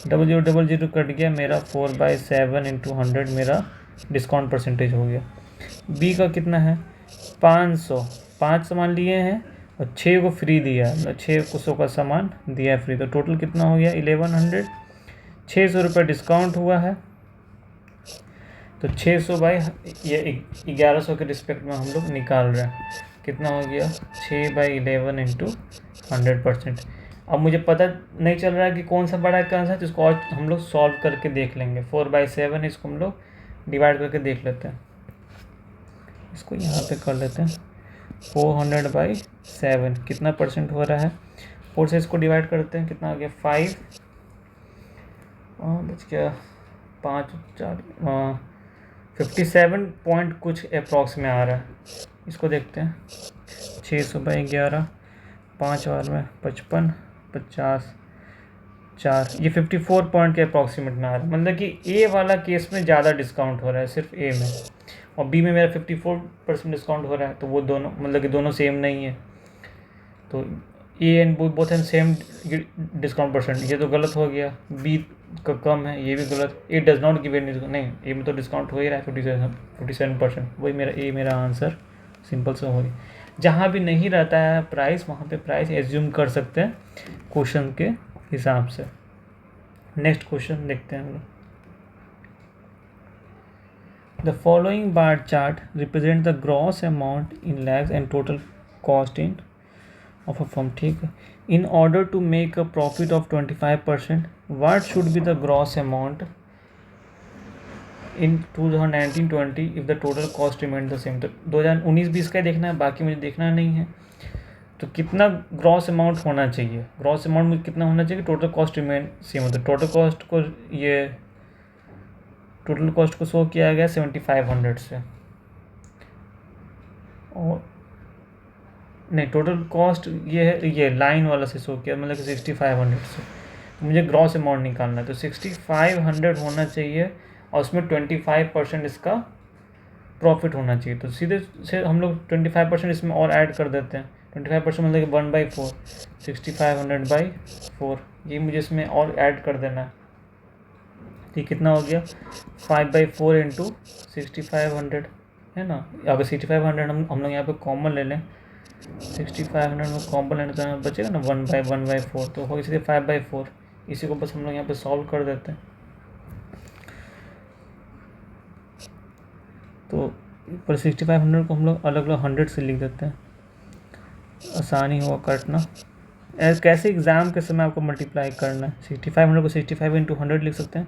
0000 कट गया मेरा, 4/7 × 100 मेरा डिस्काउंट परसेंटेज हो गया। बी का कितना है, 500, 5 सामान लिए हैं और 6 को फ्री दिया है, मतलब 600 का सामान दिया है फ्री, तो टोटल कितना हो गया 1100। 600 रुपये डिस्काउंट हुआ है, तो 600 बाई ये 1100 के रिस्पेक्ट में हम लोग निकाल रहे हैं, कितना हो गया 6/11 × 100%। अब मुझे पता नहीं चल रहा है कि कौन सा बड़ा है कौन सा, तो इसको और हम लोग सॉल्व करके देख लेंगे। 4/7 इसको हम लोग डिवाइड करके देख लेते हैं। इसको यहाँ पे कर लेते हैं, 400/7 कितना परसेंट हो रहा है, 4 से इसको डिवाइड करते हैं, कितना हो गया 5, बच गया 5 4 57 पॉइंट कुछ अप्रॉक्स में आ रहा है। इसको देखते हैं, 600/11, 5 और में 55, 50, 4, ये 54 पॉइंट के अप्रॉक्सीमेट में आ रहा है। मतलब कि ए वाला केस में ज़्यादा डिस्काउंट हो रहा है सिर्फ ए में, और बी में मेरा 54% डिस्काउंट हो रहा है। तो वो दोनों मतलब कि दोनों सेम नहीं है, तो A and both and same discount percent, ये तो गलत हो गया। बी का कम है, ये भी गलत। ए डज नॉट गिव एनी, नहीं, ए में तो डिस्काउंट हो ही रहा है 57%, वही मेरा ए मेरा आंसर सिंपल सा हो गया। जहाँ भी नहीं रहता है प्राइस, वहाँ पे प्राइस एज्यूम कर सकते हैं क्वेश्चन के हिसाब से। नेक्स्ट क्वेश्चन देखते हैं हम लोग। The following bar chart represent the gross amount in lakhs and total cost in of a firm, ठीक है। In order to make a profit of 25%, what should be the gross amount in 2019-20 if the total cost remained the same। तो 2019-20 का देखना है, बाकी मुझे देखना नहीं है। तो कितना ग्रॉस अमाउंट होना चाहिए, ग्रॉस अमाउंट मुझे कितना होना चाहिए, टोटल कॉस्ट रिमेन सेम होता है। टोटल कॉस्ट को ये टोटल कॉस्ट को शो किया गया 7500 से, और नहीं टोटल कॉस्ट ये है, ये लाइन वाला से शो किया, मतलब कि 6500 से। तो मुझे ग्रॉस अमाउंट निकालना है, तो 6500 होना चाहिए और उसमें 25% इसका प्रॉफिट होना चाहिए। तो सीधे से हम लोग 25% इसमें और ऐड कर देते हैं। 25% मतलब कि 1/4, 6500/4, ये मुझे इसमें और ऐड कर देना है। तो ये कितना हो गया 5/4 इंटू 6500 है ना। अगर 6500 हम लोग यहाँ पे कॉमन ले लें, 6500 में कॉमन लेने तो हमें बचेगा ना 1/4, तो हो इसलिए 5/4। इसी को बस हम लोग यहाँ पे सॉल्व कर देते हैं। तो पर 6500 को हम लोग अलग अलग 100 से लिख देते हैं, आसानी होगा काटना। कैसे एग्ज़ाम के समय आपको मल्टीप्लाई करना है, 6500 को 65 इंटू 100 लिख सकते हैं,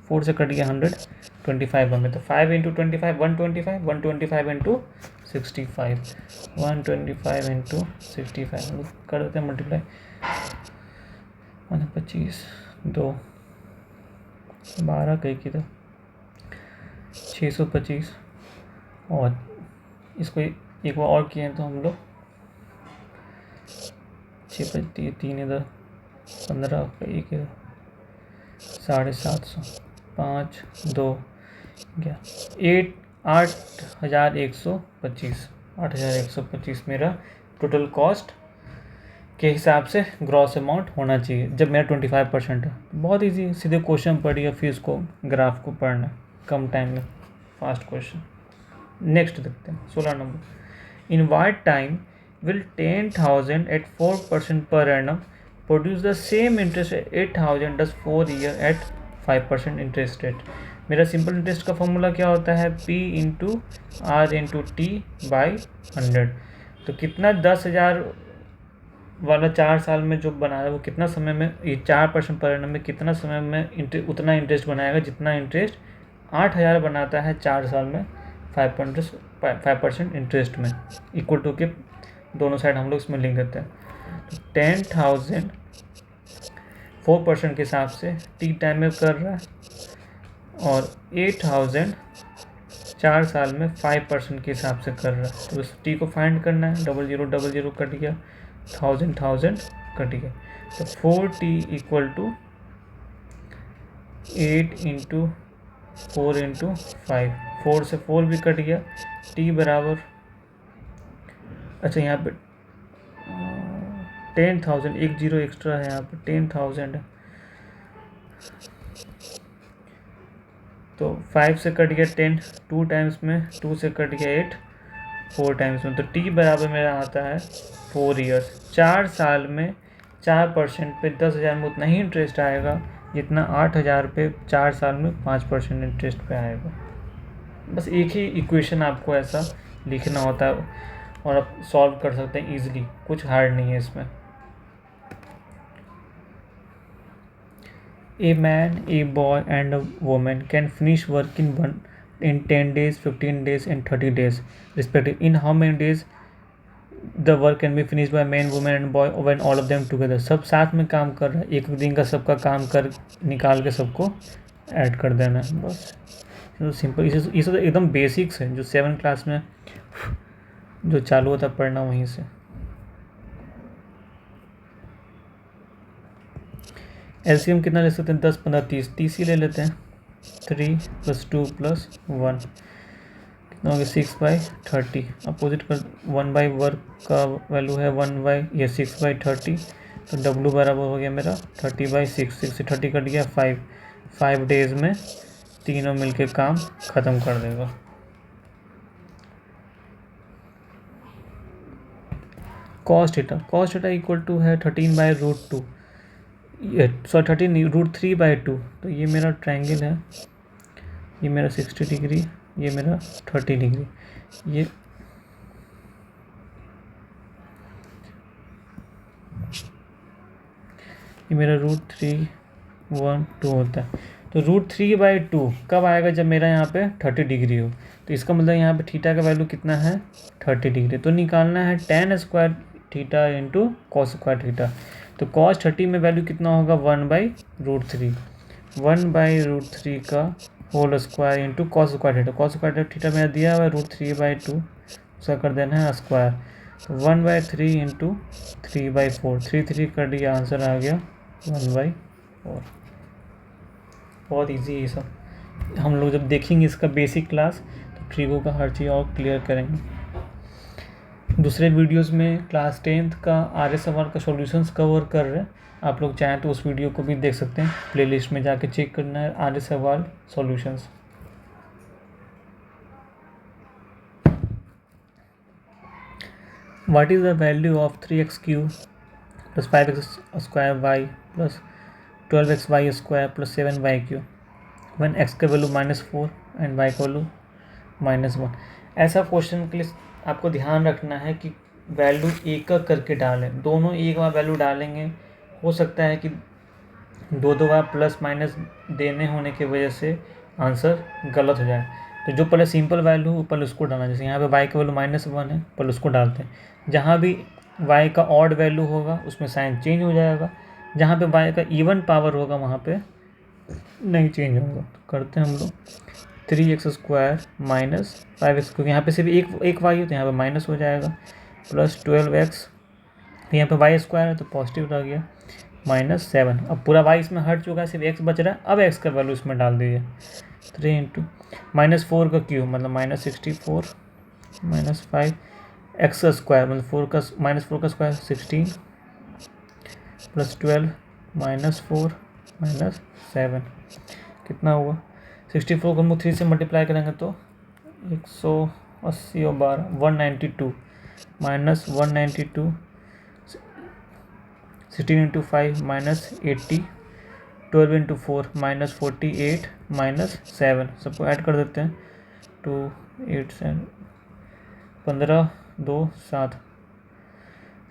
4 से कट गया 100, 25 होंगे, तो 5 इंटू 25 125, 125 इंटू 65, 125 इंटू 65 कर देते हैं मल्टीप्लाई। 25 2 12 कहीं की तो 625, और इसको एक बार और किए तो हम लोग 6 3 इधर 15 1 750, 5 2 8,125 मेरा टोटल कॉस्ट के हिसाब से ग्रॉस अमाउंट होना चाहिए जब मेरा 25% है। बहुत इजी, सीधे क्वेश्चन पढ़िए फिर उसको ग्राफ को पढ़ना, कम टाइम में फास्ट क्वेश्चन। नेक्स्ट देखते हैं 16 number. In what time will 10,000 at 4% per annum produce the same interest at 8,000 does 4 year at 5% interest rate। मेरा सिंपल इंटरेस्ट का फॉर्मूला क्या होता है, P into R into T by 100। तो कितना 10,000 वाला 4 साल में जो बना है वो कितना समय में, ये 4% पर एनम में कितना समय में उतना इंटरेस्ट बनाएगा जितना इंटरेस्ट 8,000 बनाता है 4 साल में 5% इंटरेस्ट में, इक्वल टू के दोनों साइड हम लोग इसमें लिख देते हैं। तो 10,000 4% के हिसाब से टी टाइम में कर रहा है, और 8,000 4 साल में 5% के हिसाब से कर रहा है। तो उस टी को फाइंड करना है, 0000 कट गया, 1000 कट गया, तो 4t equal to 8 into 4 into 5, 4 से 4 भी कट गया, टी बराबर, अच्छा यहाँ पे 10,000, एक जीरो एक्स्ट्रा है यहाँ पे, 10,000 है, तो 5 से कट गया 10, 2 टाइम्स में, 2 से कट गया 8, 4 टाइम्स में, तो टी बराबर मेरा आता है 4 ईयर्स। 4 साल में 4% पे 10,000 में उतना ही इंटरेस्ट आएगा जितना 8,000 पे 4 साल में 5% इंटरेस्ट पे आएगा। बस एक ही इक्वेशन आपको ऐसा लिखना होता है और आप सॉल्व कर सकते हैं इजीली, कुछ हार्ड नहीं है इसमें। A man, a boy and a woman can finish work in 10 days, 15 days and 30 days respectively. In how many days the work can be finished by man, woman and boy when all of them together? सब साथ में काम कर रहा है, एक दिन का सबका काम कर निकाल के सबको ऐड कर देना है, बस। तो सिंपल, इसे तो एकदम बेसिक्स है जो 7 क्लास में जो चालू होता पढ़ना वहीं से। एलसीएम कितना ले सकते हैं, 10 15 30, 30 ही ले लेते हैं। 3 + 2 + 1 कितना हो गया, 6/30। अपोजिट कर 1/वर्क का वैल्यू है 6/30, तो डब्ल्यू बराबर हो गया मेरा 30/6, 6 से 30 कट गया 5 डेज में तीनों मिलके काम ख़त्म कर देगा। कॉस थीटा इक्वल टू है 13/√2, सॉरी 13√3/2। तो ये मेरा ट्रायंगल है, ये मेरा 60 डिग्री, ये मेरा 30 डिग्री, ये मेरा √312 होता है। तो √3/2 कब आएगा, जब मेरा यहाँ पे 30 डिग्री हो। तो इसका मतलब यहाँ पे थीटा का वैल्यू कितना है, 30 डिग्री। तो निकालना है tan² theta into cos² theta. तो cos 30 में वैल्यू कितना होगा, 1/√3, 1/√3 का whole square into cos² theta. cos² theta मेरा दिया हुआ है √3/2, उसका कर देना है स्क्वायर। तो 1/3 इंटू 3/4, 3 कर दिया, आंसर आ गया 1/4। बहुत इजी है ये सब। हम लोग जब देखेंगे इसका बेसिक क्लास तो ट्रिगो का हर चीज़ और क्लियर करेंगे। दूसरे वीडियोस में क्लास 10th का आर्य सवाल का सॉल्यूशंस कवर कर रहे हैं। आप लोग चाहें तो उस वीडियो को भी देख सकते हैं, प्लेलिस्ट में जाके चेक करना है आर्य सवाल solutions. What is the value of 3x cube plus 5x square y plus 12x y square plus 7y cube when x का वैल्यू -4 एंड वाई का वैल्यू -1। ऐसा क्वेश्चन के लिए आपको ध्यान रखना है कि वैल्यू एक एक करके डालें, दोनों एक बार वैल्यू डालेंगे। हो सकता है कि दो बार प्लस माइनस देने होने की वजह से आंसर गलत हो जाए। तो जो पहले सिंपल वैल्यू हो पहले उसको डालना, जैसे यहाँ पे y का वैल्यू -1 है, पहले उसको डालते हैं। जहाँ भी y का ऑड वैल्यू होगा उसमें साइन चेंज हो जाएगा, जहाँ पे y का इवन पावर होगा वहाँ पे नहीं चेंज होगा। तो करते हैं हम लोग 3x स्क्वायर माइनस 5x, क्योंकि यहाँ पे सिर्फ एक y है तो यहाँ पे माइनस हो जाएगा, प्लस 12x, यहाँ पे वाई स्क्वायर है तो पॉजिटिव रह गया, -7। अब पूरा y इसमें हट चुका है, सिर्फ x बच रहा है। अब x का वैल्यू इसमें डाल दीजिए, 3 इंटू -4 का क्यूब मतलब -64 -5 x का स्क्वायर मतलब -4 का स्क्वायर 16 प्लस 12 -4 -7 कितना हुआ। 64 को हम 3 से मल्टीप्लाई करेंगे तो 180 और 12 192 -192 16 इंटू 5 -80 12 इंटू 4 -48 -7 सबको ऐड कर देते हैं। 2 8 7 15 2 7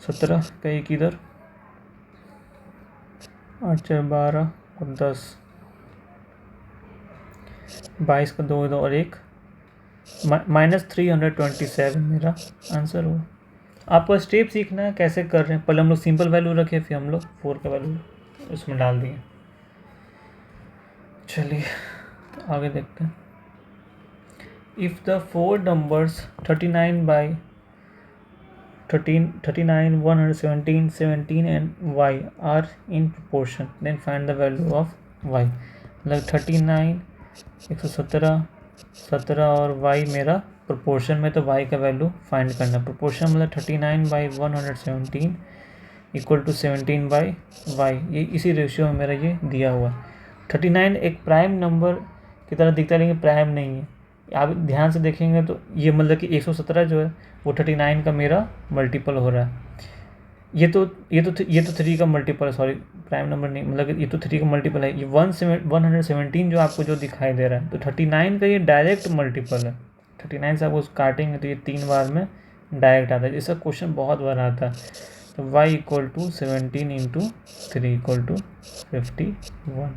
17 का एक इधर 8 4 12 और 10 22 का 2 इधर और एक -327 मेरा आंसर हुआ। आपको स्टेप सीखना है कैसे कर रहे हैं। पहले हम लोग सिंपल वैल्यू रखे, फिर हम लोग 4 का वैल्यू उसमें डाल दिए। चलिए तो आगे देखते हैं। If the 4 numbers 39 by 39 117 17 and y are in proportion then find the value of y। मतलब 39 117 17 और y मेरा प्रोपोर्शन में, तो y का वैल्यू फाइंड करना। प्रोपोर्शन मतलब 39 by 117 equal to 17 by y, ये इसी रेशियो में मेरा ये दिया हुआ है। 39 एक प्राइम नंबर की तरह दिखता है लेकिन प्राइम नहीं है। आप ध्यान से देखेंगे तो ये मतलब कि 117 जो है वो 39 का मेरा मल्टीपल हो रहा है। ये तो 3 का मल्टीपल है, सॉरी प्राइम नंबर नहीं, मतलब ये तो 3 का मल्टीपल है। ये 117 जो आपको जो दिखाई दे रहा है तो 39 का ये डायरेक्ट मल्टीपल है। 39 से आप उसको काटेंगे तो ये 3 बार में डायरेक्ट आता है। इसका क्वेश्चन बहुत बार आता है। तो y equal to 17 into 3 equal to 51।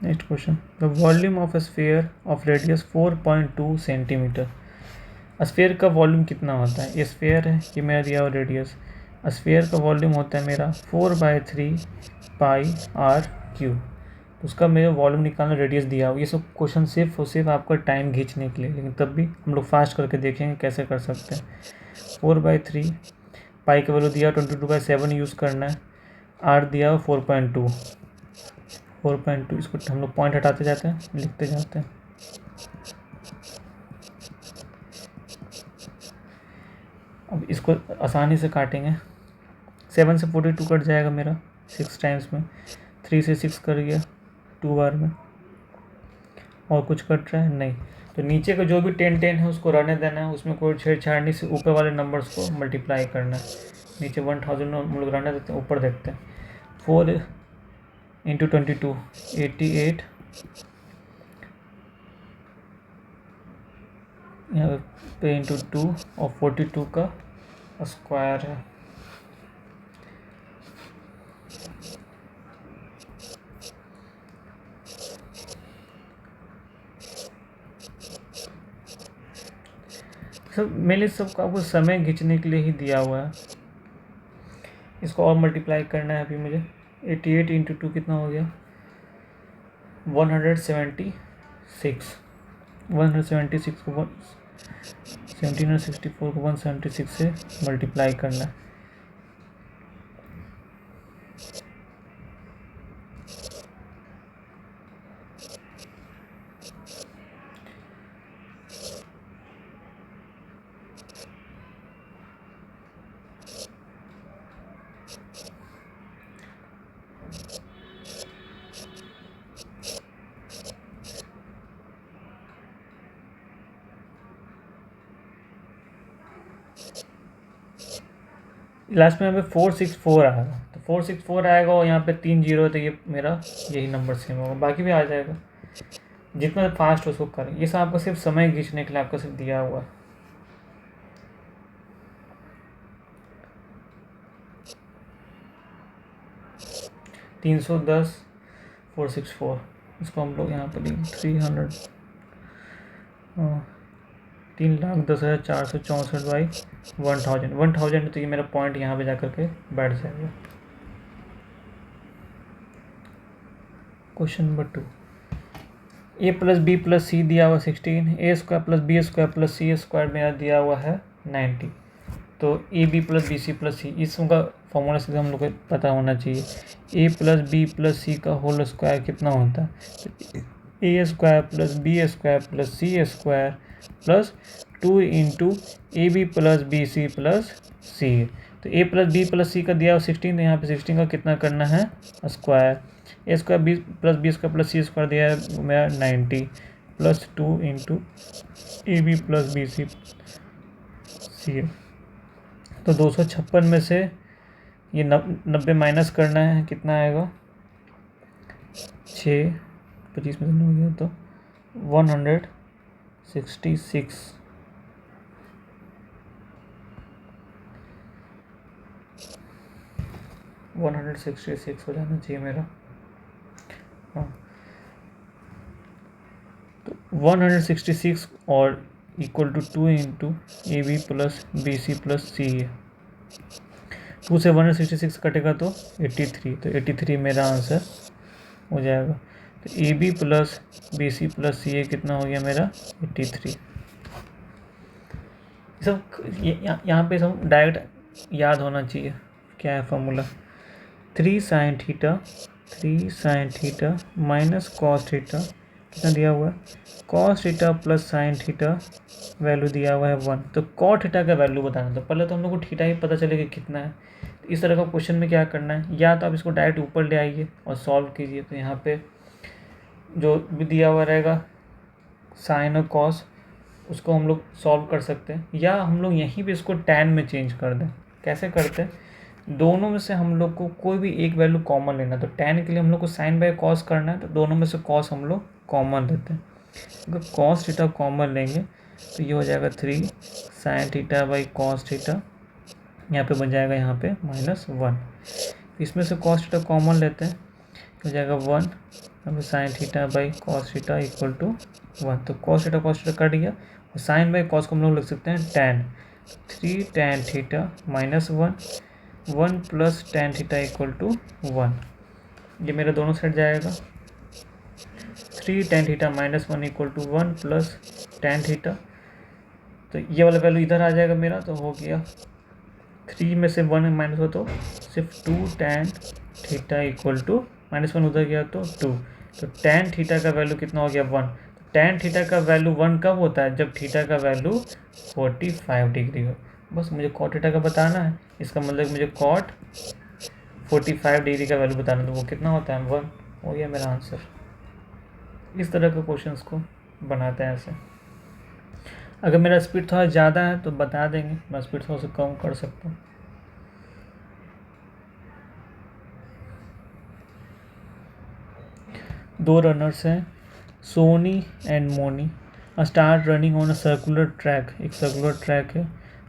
Next question, the volume of a sphere of radius 4.2 centimetre. Sphere का वॉल्यूम कितना होता है। ये स्फीयर है, ये मेरा दिया हुआ रेडियस। स्फीयर का वॉल्यूम होता है मेरा 4/3 पाई आर क्यूब। उसका मेरा वॉल्यूम निकालना, रेडियस दिया हुआ। ये सब क्वेश्चन सिर्फ और सिर्फ आपका टाइम खींचने के लिए, लेकिन तब भी हम लोग फास्ट करके देखेंगे कैसे कर सकते हैं। 4/3 पाई का वैल्यू दिया 22/7 यूज़ करना है। आर दिया 4.2 इसको हम लोग पॉइंट हटाते जाते हैं, लिखते जाते हैं। अब इसको आसानी से काटेंगे। 7 से 42 कट जाएगा मेरा 6 टाइम्स में। 3 से 6 कर गया 2 बार में। और कुछ कट रहा है नहीं। तो नीचे का जो भी 10 10 है उसको रहने देना है, उसमें कोई छेड़छाड़ नहीं से ऊपर वाले नंबर्स को मल्टीप्लाई करना है। नीचे 1000 हम लोग रहने देते हैं, ऊपर देखते हैं। 4 इंटू 22 88, यहाँ पे इंटू 2 और 42 का स्क्वायर है। सब मेरे सबको आपको समय खींचने के लिए ही दिया हुआ है। इसको और मल्टीप्लाई करना है अभी मुझे। 88 इंटू 2 कितना हो गया 176। 176 को 17 और 64 को 176 से मल्टीप्लाई करना है। लास्ट में यहाँ पे 464 आएगा, तो 464 आएगा और यहाँ पे 3 जीरो है, तो ये मेरा यही नंबर सेम होगा, बाकी भी आ जाएगा। जितना फास्ट हो उसको करें। ये सब आपको सिर्फ समय खींचने के लिए आपको सिर्फ दिया हुआ है। तीन 464, इसको हम लोग यहाँ पर 300 3,10,464 बाई 1000, तो ये मेरा पॉइंट यहाँ पे जाकर के बैठ जाएगा। Question number 2, a plus b plus c दिया हुआ 16, a square plus b square plus c square मेरा दिया हुआ है 90। तो a b plus b c plus c, इसका फॉर्मूला से हम लोग को पता होना चाहिए। A plus b plus c का होल स्क्वायर कितना होता है, तो a square plus b square plus c square plus 2 into a b plus b c plus सी। तो ए प्लस बी प्लस सी का दिया हुआ 16, तो यहाँ पे 16 का कितना करना है square. A square b plus c square दिया है मेरा 90 plus 2 into a b plus b c c. तो 256 में से ये 90 माइनस करना है, कितना आएगा 6, 25 में से हो गया तो 166। 166 हो जाना चाहिए मेरा। हाँ, तो 166 और equal to 2 into a b plus b c plus c है। 2 से 166 कटेगा तो 83, तो 83 मेरा आंसर हो जाएगा। तो a b plus b c plus c a कितना हो गया मेरा 83। सब यहाँ पे सब डायरेक्ट याद होना चाहिए। क्या है formula, 3 sin theta minus cos theta, कितना दिया हुआ है cos theta plus sine theta, value दिया हुआ है 1। तो कॉट थीटा का वैल्यू बताना, तो पहले तो हम लोग को थीटा ही पता चलेगा कितना है। तो इस तरह का क्वेश्चन में क्या करना है, या तो आप इसको डायरेक्ट ऊपर ले आइए और सॉल्व कीजिए। तो यहाँ पे जो भी दिया हुआ रहेगा साइन और कॉस, उसको हम लोग सॉल्व कर सकते हैं, या हम लोग यहीं पे इसको टैन में चेंज कर दें। कैसे करते हैं, दोनों में से हम लोग को कोई भी एक वैल्यू कॉमन लेना। तो टैन के लिए हम लोग को साइन बाय कॉस करना है, तो दोनों में से कॉस हम लोग कॉमन लेते हैं। अगर कॉस थीटा कॉमन लेंगे तो ये हो जाएगा 3 sin theta by cos theta, यहाँ पे बन जाएगा यहाँ पे -1। इसमें से कॉस थीटा कॉमन लेते हैं, हो जाएगा 1, यहाँ पे sine theta by cos theta equal to 1। तो कॉस थीटा कट गया, और साइन बाई कॉस को हम लोग लिख सकते हैं tan. 3 tan theta -1, 1 plus tan theta equal to 1। ये मेरा दोनों साइड जाएगा। 3 tan theta -1 equal to 1 plus tan theta, तो ये वाला वैल्यू इधर आ जाएगा मेरा। तो हो गया 3 में से 1 माइनस हो तो सिर्फ 2 tan थीटा इक्वल टू -1 उधर गया तो 2। तो tan थीटा का वैल्यू कितना हो गया 1। तो tan थीटा का वैल्यू 1 कब होता है, जब थीटा का वैल्यू 45 डिग्री हो। बस मुझे कॉट थीटा का बताना है, इसका मतलब मुझे कॉट 45 डिग्री का वैल्यू बताना, तो वो कितना होता है 1। हो गया मेरा आंसर। इस तरह के क्वेश्चंस को बनाते हैं ऐसे। अगर मेरा स्पीड थोड़ा ज़्यादा है तो बता देंगे, मैं स्पीड थोड़ा सा कम कर सकता हूँ। दो रनर्स हैं, Soni and Moni, start running on a circular track. एक सर्कुलर ट्रैक है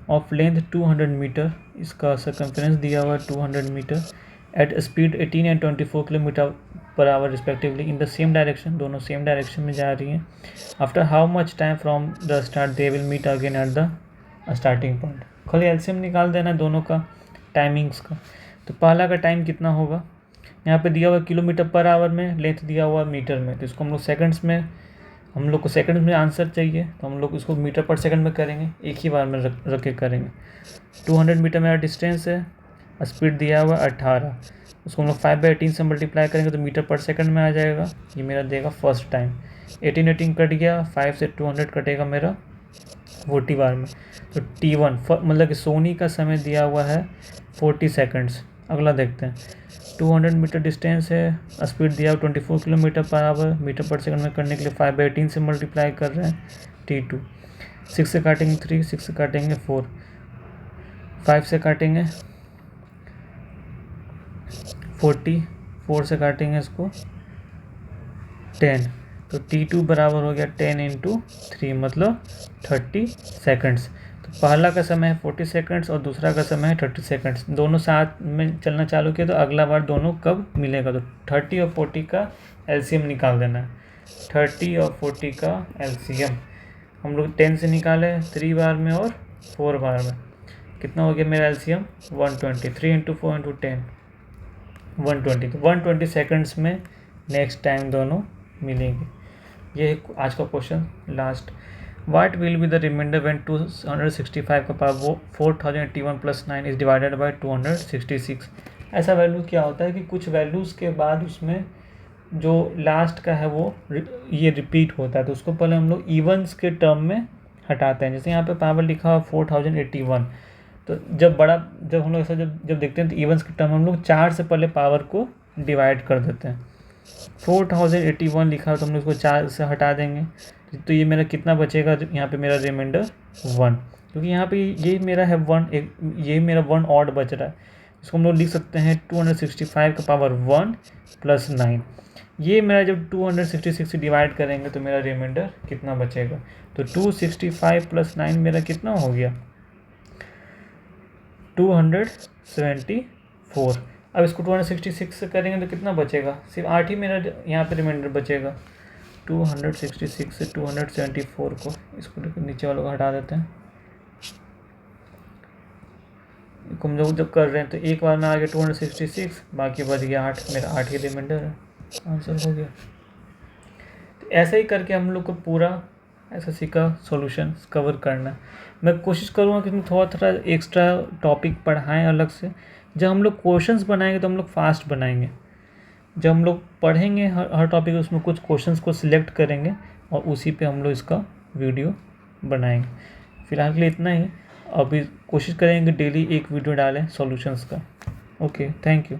ऑफ लेंथ 200 मीटर, इसका सर्कमफ्रेंस दिया हुआ है 200 metre, at speed 18 and 24 kilometre per hour respectively in the same direction. दोनों सेम डायरेक्शन में जा रही हैं। After how much time from the start they will meet again at the starting point. खाली एलसीएम निकाल देना है दोनों का टाइमिंग्स का। तो पहला का टाइम कितना होगा, यहाँ पे दिया हुआ किलोमीटर पर आवर में, लेंथ दिया हुआ मीटर में, तो इसको हम लोग सेकंड्स में, हम लोग को सेकंड्स में आंसर चाहिए, तो हम लोग इसको मीटर पर सेकंड में करेंगे, एक ही बार में रख के करेंगे। 200 मीटर मेरा डिस्टेंस है, स्पीड दिया हुआ 18, उसको हम लोग 5/18 से मल्टीप्लाई करेंगे तो मीटर पर सेकंड में आ जाएगा। ये मेरा देगा फर्स्ट टाइम। 18 कट गया, 5 से 200 कटेगा मेरा 40 बार में। तो T1 मतलब कि सोनी का समय दिया हुआ है 40 सेकंड्स। अगला देखते हैं, 200 मीटर डिस्टेंस है, स्पीड दिया हुआ 24 किलोमीटर पर आवर, मीटर पर सेकंड में करने के लिए 5/18 से मल्टीप्लाई कर रहे हैं। T2 6 से काटेंगे 3, 6 से काटेंगे 4, 5 से काटेंगे 44 से काटेंगे इसको 10, तो T2 बराबर हो गया 10 इंटू 3 मतलब 30 सेकंड्स। तो पहला का समय है 40 सेकंड्स और दूसरा का समय है 30 सेकंड्स। दोनों साथ में चलना चालू किया तो अगला बार दोनों कब मिलेगा, तो 30 और 40 का एलसीएम निकाल देना है। 30 और 40 का एलसीएम हम लोग 10 से निकाले 3 बार में और 4 बार में, कितना हो गया मेरा एलसीएम 120। 3 इंटू 4 इंटू 10 120, तो 120 सेकंड्स में नेक्स्ट टाइम दोनों मिलेंगे। ये है आज का question last. What will be the remainder when 265 का power 4081 plus 9 is divided by 266। ऐसा वैल्यू क्या होता है कि कुछ वैल्यूज़ के बाद उसमें जो लास्ट का है वो ये रिपीट होता है, तो उसको पहले हम लोग इवन्स के टर्म में हटाते हैं। जैसे यहाँ पे पावर लिखा हुआ 4081, तो जब हम लोग ऐसा जब देखते हैं तो इवन्स के टर्म हम लोग 4 से पहले पावर को डिवाइड कर देते हैं। 4081 लिखा है तो हम लोग इसको 4 से हटा देंगे, तो ये मेरा कितना बचेगा, यहाँ पे मेरा रिमाइंडर 1, क्योंकि यहाँ पे ये मेरा है 1, ये मेरा 1 ऑड बच रहा है। इसको हम लोग लिख सकते हैं 265 का पावर 1 प्लस 9। ये मेरा जब 266 से डिवाइड करेंगे तो मेरा रिमाइंडर कितना बचेगा, तो 265 प्लस 9 मेरा कितना हो गया 274। अब इसको 266 से करेंगे तो कितना बचेगा, सिर्फ 8 ही मेरा यहाँ पे रिमाइंडर बचेगा। 266 से 274 को इसको नीचे वालों को हटा देते हैं। हम लोग जब कर रहे हैं तो एक बार में आ गया 266, बाकी बच गया 8, मेरा 8 ही रिमाइंडर है, आंसर हो गया। तो ऐसा ही करके हम लोग को पूरा एसएससी का सॉल्यूशन कवर करना है। मैं कोशिश करूँगा कि हम थोड़ा एक्स्ट्रा टॉपिक पढ़ाएं अलग से। जब हम लोग क्वेश्चंस बनाएंगे तो हम लोग फास्ट बनाएंगे। जब हम लोग पढ़ेंगे हर टॉपिक उसमें कुछ क्वेश्चंस को सिलेक्ट करेंगे और उसी पे हम लोग इसका वीडियो बनाएंगे। फिलहाल के लिए इतना ही, अभी कोशिश करेंगे डेली एक वीडियो डालें सॉल्यूशंस का। Okay, thank you.